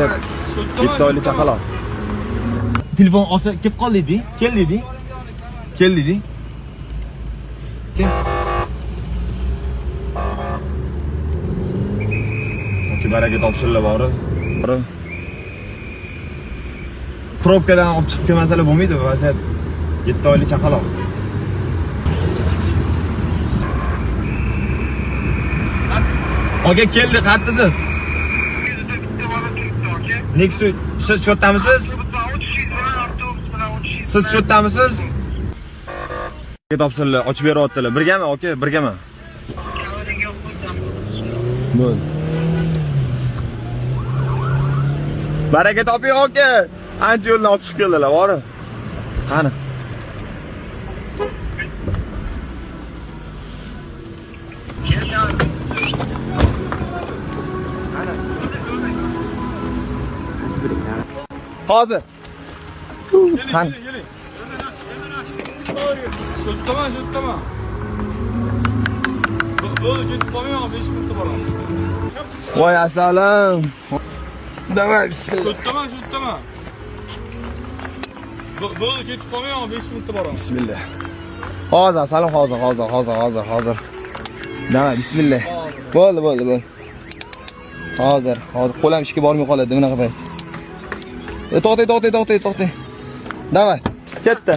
7 oylik chaqaloq. Telefon olsa kelib qol dedi. Kel dedi. Kel dedi. Kel. Baraka topshirlar bor. Probkadan olib chiqib kelmasalar bo'lmaydi, vaziyat 7 oylik chaqaloq. Aka keldi, qattisiz? Nexus, siz cho'ttamisiz? Siz cho'ttamisiz? Topshirlar, ochib beryaptilar. Birgami, aka, birgami? Bo'l. Baraka toping, aka. Ancha yo'ldan olib chiqib keldilar, bor. Qani? Hozir. Qani? Sho'ttama. Bo'ldi, ketib qolmang, 5 minutda boramiz. Voy asalam. Davay, bismillah. Sho'ttama. Bo'ldi, ketib qolmang, 5 minutda boramiz. Bismillah. Hozir, asalam, hozir. Davay, bismillah. Bo'ldi. Hozir. Qo'lim ishga bormay qoladi bunaqa payt. To'xtang. Davay, ketdi.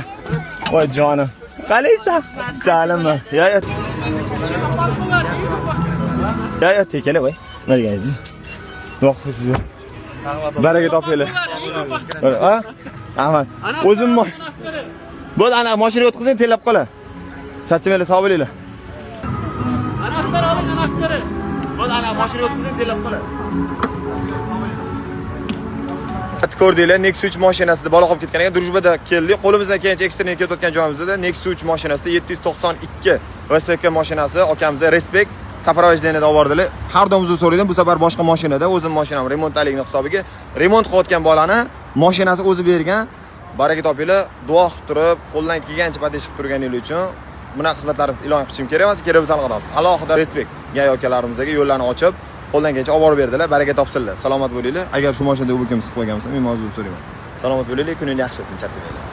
Voy jonim. Qalaysan? Salommi? Yo'q. Yo'q, tekana voy. Nima deganingiz? Yo'q, siz. Baraka topinglar. Ha? Ahmad. O'zimmi? Bo'ldi, ana mashinaga o'tkazing, telab qola. Chatchimaylar, sog' bo'linglar. Anaqtari oling, anaqtari. Bo'ldi, ana mashinaga o'tkazing, telab qola. Ko'rdinglar, Nexus 3 mashinasida bola qolib ketgan ekan, Drujbada keldik. Qo'limizdan kelgancha eksternet ketayotgan joyimizda Nexus 3 mashinasida 792 VSK mashinasi akamizga Respect sapravojdeniyada olib bordilar. Har doim uzr so'raydim, bu safar boshqa mashinada, o'zim mashinam remontdaligini hisobiga remont qilayotgan bolani mashinasi o'zi bergan. Baraka topinglar, duo qilib turib, qo'ldan kelgancha patesh qilib turganingiz uchun bunaqa xizmatlarni ilon qilishim kerak emas, kerak bo'lsa alqadoq. Alohida Respect gay akalarimizga yo'llarni ochib qo'ldan kelgancha olib borib berdilar. Baraka topsinlar. Salomat bo'linglar. Agar shu mashinada o'bikimiz qilib qo'yganmiz, men mavzuni so'rayman. Salomat bo'linglar, kuningiz yaxshi bo'lsin, charchamaylar.